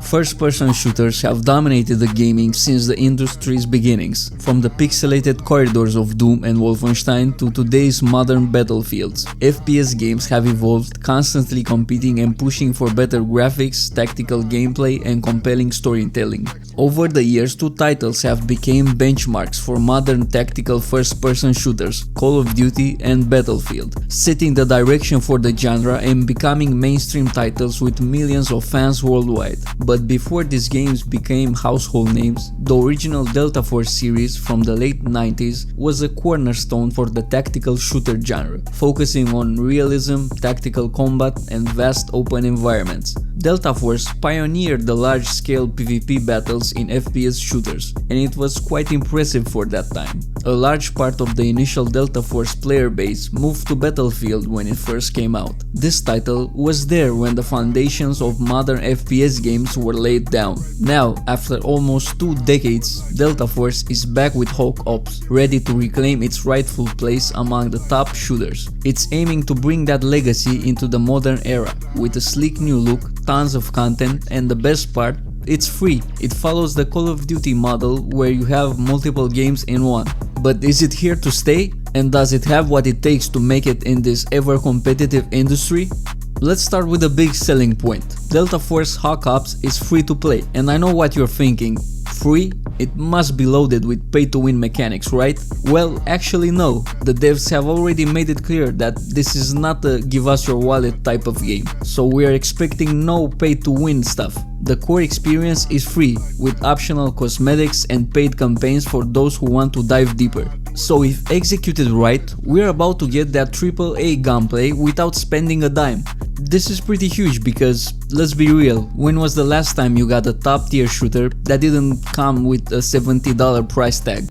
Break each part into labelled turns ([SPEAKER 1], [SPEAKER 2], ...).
[SPEAKER 1] First-person shooters have dominated the gaming since the industry's beginnings, from the pixelated corridors of Doom and Wolfenstein to today's modern battlefields. FPS games have evolved, constantly competing and pushing for better graphics, tactical gameplay and compelling storytelling. Over the years, two titles have become benchmarks for modern tactical first-person shooters, Call of Duty and Battlefield, setting the direction for the genre and becoming mainstream titles with millions of fans worldwide. But before these games became household names, the original Delta Force series from the late 90s was a cornerstone for the tactical shooter genre, focusing on realism, tactical combat and vast open environments. Delta Force pioneered the large-scale PvP battles in FPS shooters, and it was quite impressive for that time. A large part of the initial Delta Force player base moved to Battlefield when it first came out. This title was there when the foundations of modern FPS games were laid down. Now, after almost 2 decades, Delta Force is back with Hawk Ops, ready to reclaim its rightful place among the top shooters. It's aiming to bring that legacy into the modern era, with a sleek new look, tons of content, and the best part, it's free. It follows the Call of Duty model where you have multiple games in one. But is it here to stay? And does it have what it takes to make it in this ever-competitive industry? Let's start with a big selling point. Delta Force Hawk Ops is free to play, and I know what you're thinking. Free? It must be loaded with pay-to-win mechanics, right? Well, actually no. The devs have already made it clear that this is not a give us your wallet type of game, so we are expecting no pay-to-win stuff. The core experience is free, with optional cosmetics and paid campaigns for those who want to dive deeper. So if executed right, we're about to get that AAA gunplay without spending a dime. This is pretty huge because, let's be real, when was the last time you got a top tier shooter that didn't come with a $70 price tag?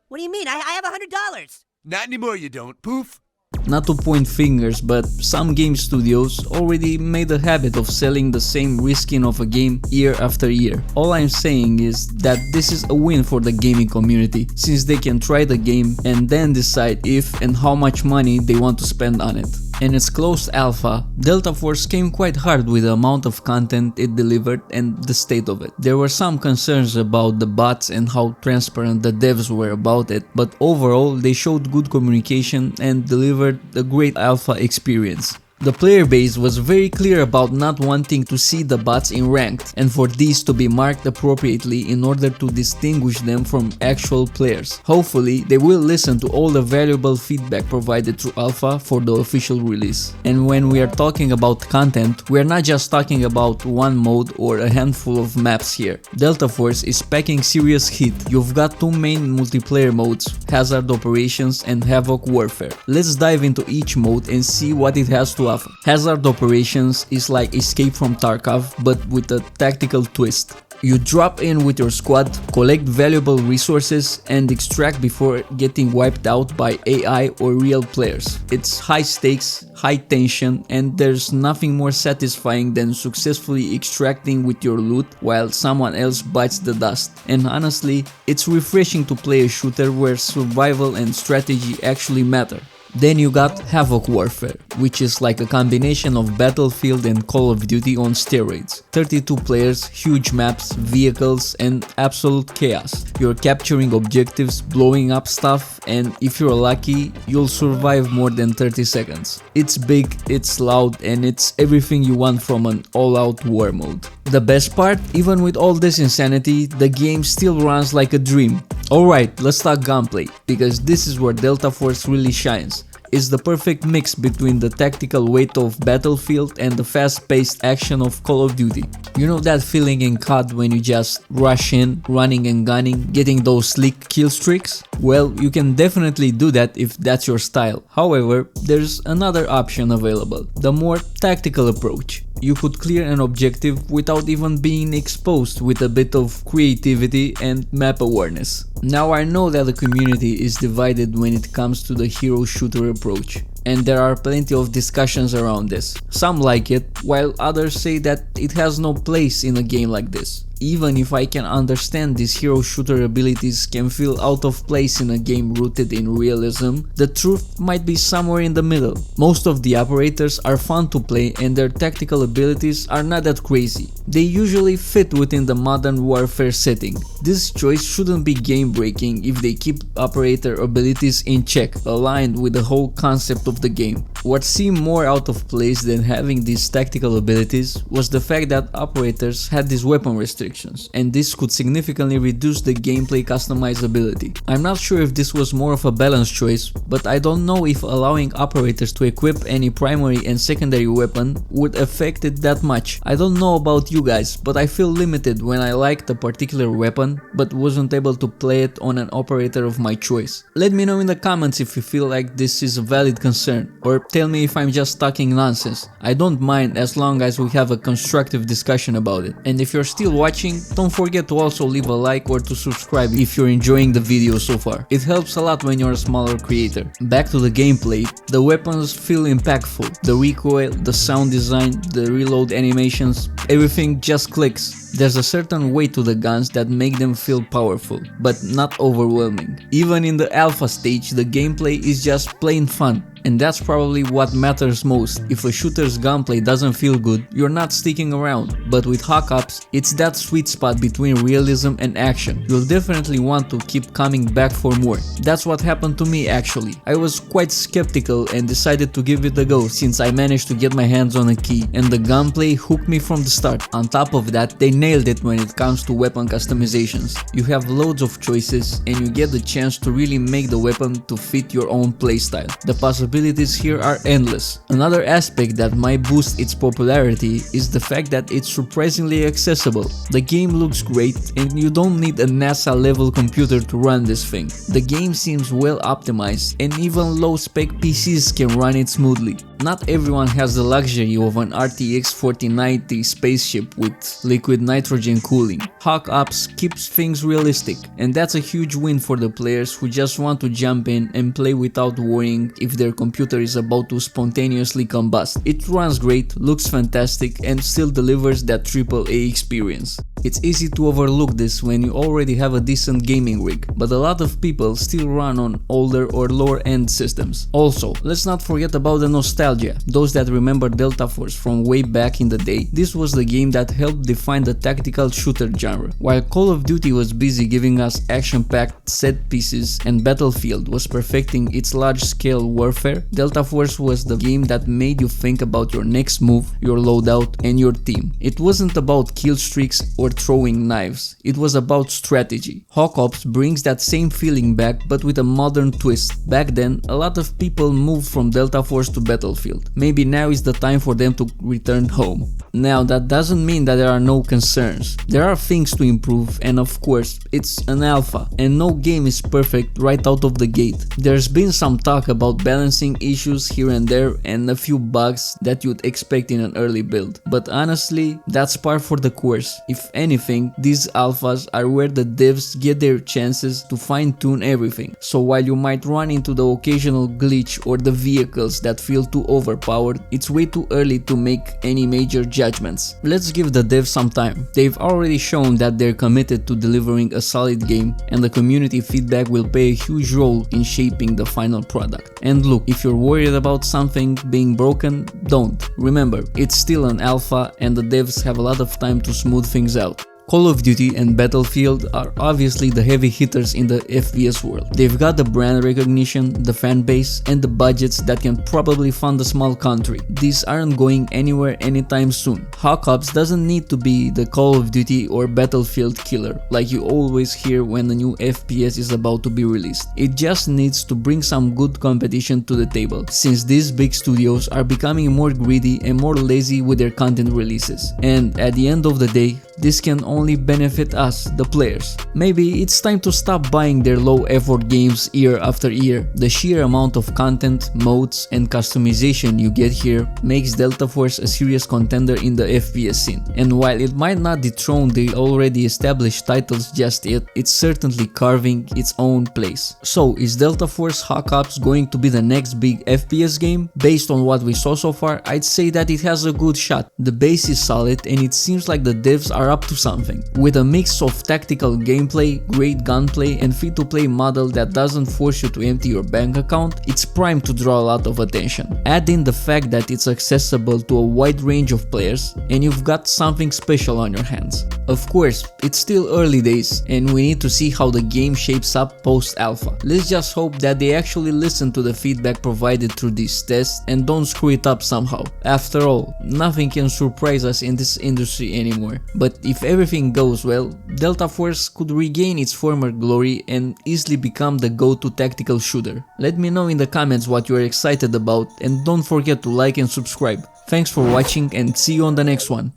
[SPEAKER 2] What do you mean? I have $100!
[SPEAKER 3] Not anymore you don't, poof!
[SPEAKER 1] Not to point fingers, but some game studios already made a habit of selling the same reskin of a game year after year. All I'm saying is that this is a win for the gaming community, since they can try the game and then decide if and how much money they want to spend on it. In its closed alpha, Delta Force came quite hard with the amount of content it delivered and the state of it. There were some concerns about the bots and how transparent the devs were about it, but overall they showed good communication and delivered a great alpha experience. The player base was very clear about not wanting to see the bots in ranked, and for these to be marked appropriately in order to distinguish them from actual players. Hopefully, they will listen to all the valuable feedback provided through alpha for the official release. And when we are talking about content, we are not just talking about one mode or a handful of maps here. Delta Force is packing serious heat. You've got 2 main multiplayer modes, Hazard Operations and Havoc Warfare. Let's dive into each mode and see what it has to offer. Hazard Operations is like Escape from Tarkov, but with a tactical twist. You drop in with your squad, collect valuable resources and extract before getting wiped out by AI or real players. It's high stakes, high tension, and there's nothing more satisfying than successfully extracting with your loot while someone else bites the dust. And honestly, it's refreshing to play a shooter where survival and strategy actually matter. Then you got Havoc Warfare, which is like a combination of Battlefield and Call of Duty on steroids. 32 players, huge maps, vehicles and absolute chaos. You're capturing objectives, blowing up stuff, and if you're lucky, you'll survive more than 30 seconds. It's big, it's loud, and it's everything you want from an all-out war mode. The best part, even with all this insanity, the game still runs like a dream. Alright, let's talk gunplay, because this is where Delta Force really shines. It's the perfect mix between the tactical weight of Battlefield and the fast-paced action of Call of Duty. You know that feeling in COD when you just rush in, running and gunning, getting those slick kill streaks? Well, you can definitely do that if that's your style. However, there's another option available, the more tactical approach. You could clear an objective without even being exposed with a bit of creativity and map awareness. Now I know that the community is divided when it comes to the hero shooter approach, and there are plenty of discussions around this. Some like it, while others say that it has no place in a game like this. Even if I can understand these hero shooter abilities can feel out of place in a game rooted in realism, the truth might be somewhere in the middle. Most of the operators are fun to play and their tactical abilities are not that crazy. They usually fit within the modern warfare setting. This choice shouldn't be game breaking if they keep operator abilities in check, aligned with the whole concept of the game. What seemed more out of place than having these tactical abilities was the fact that operators had these weapon restrictions, and this could significantly reduce the gameplay customizability. I'm not sure if this was more of a balanced choice, but I don't know if allowing operators to equip any primary and secondary weapon would affect it that much. I don't know about you guys, but I feel limited when I liked a particular weapon but wasn't able to play it on an operator of my choice. Let me know in the comments if you feel like this is a valid concern, or tell me if I'm just talking nonsense. I don't mind as long as we have a constructive discussion about it. And if you're still watching, don't forget to also leave a like or to subscribe if you're enjoying the video so far. It helps a lot when you're a smaller creator. Back to the gameplay, the weapons feel impactful. The recoil, the sound design, the reload animations, everything just clicks. There's a certain way to the guns that make them feel powerful, but not overwhelming. Even in the alpha stage, the gameplay is just plain fun. And that's probably what matters most. If a shooter's gunplay doesn't feel good, you're not sticking around. But with Hawk Ops, it's that sweet spot between realism and action. You'll definitely want to keep coming back for more. That's what happened to me actually. I was quite skeptical and decided to give it a go since I managed to get my hands on a key, and the gunplay hooked me from the start. On top of that, they nailed it when it comes to weapon customizations. You have loads of choices and you get the chance to really make the weapon to fit your own playstyle. The possibilities here are endless. Another aspect that might boost its popularity is the fact that it's surprisingly accessible. The game looks great and you don't need a NASA level computer to run this thing. The game seems well optimized and even low spec PCs can run it smoothly. Not everyone has the luxury of an RTX 4090 spaceship with liquid nitrogen cooling. Hawk Ops keeps things realistic, and that's a huge win for the players who just want to jump in and play without worrying if their computer is about to spontaneously combust. It runs great, looks fantastic, and still delivers that AAA experience. It's easy to overlook this when you already have a decent gaming rig, but a lot of people still run on older or lower end systems. Also, let's not forget about the nostalgia. Those that remember Delta Force from way back in the day, this was the game that helped define the tactical shooter genre. While Call of Duty was busy giving us action-packed set pieces and Battlefield was perfecting its large-scale warfare, Delta Force was the game that made you think about your next move, your loadout, and your team. It wasn't about kill streaks or throwing knives, it was about strategy. Hawk Ops brings that same feeling back, but with a modern twist. Back then, a lot of people moved from Delta Force to Battlefield. Maybe now is the time for them to return home. Now, that doesn't mean that there are no concerns. There are things to improve, and of course, it's an alpha, and no game is perfect right out of the gate. There's been some talk about balancing issues here and there and a few bugs that you'd expect in an early build. But honestly, that's par for the course. If anything, these alphas are where the devs get their chances to fine-tune everything. So while you might run into the occasional glitch or the vehicles that feel too overpowered, it's way too early to make any major judgments. Let's give the devs some time. They've already shown that they're committed to delivering a solid game, and the community feedback will play a huge role in shaping the final product. And look, if you're worried about something being broken, don't. Remember, it's still an alpha and the devs have a lot of time to smooth things out. Call of Duty and Battlefield are obviously the heavy hitters in the FPS world. They've got the brand recognition, the fan base, and the budgets that can probably fund a small country. These aren't going anywhere anytime soon. Hawk Ops doesn't need to be the Call of Duty or Battlefield killer like you always hear when a new FPS is about to be released. It just needs to bring some good competition to the table, since these big studios are becoming more greedy and more lazy with their content releases. And at the end of the day, this can only benefit us, the players. Maybe it's time to stop buying their low effort games year after year. The sheer amount of content, modes, and customization you get here makes Delta Force a serious contender in the FPS scene. And while it might not dethrone the already established titles just yet, it's certainly carving its own place. So, is Delta Force Hawk Ops going to be the next big FPS game? Based on what we saw so far, I'd say that it has a good shot. The base is solid and it seems like the devs are up to something. something. With a mix of tactical gameplay, great gunplay and free-to-play model that doesn't force you to empty your bank account, it's primed to draw a lot of attention. Add in the fact that it's accessible to a wide range of players and you've got something special on your hands. Of course, it's still early days and we need to see how the game shapes up post-alpha. Let's just hope that they actually listen to the feedback provided through these tests and don't screw it up somehow. After all, nothing can surprise us in this industry anymore. But if everything goes well, Delta Force could regain its former glory and easily become the go-to tactical shooter. Let me know in the comments what you are excited about and don't forget to like and subscribe. Thanks for watching and see you on the next one.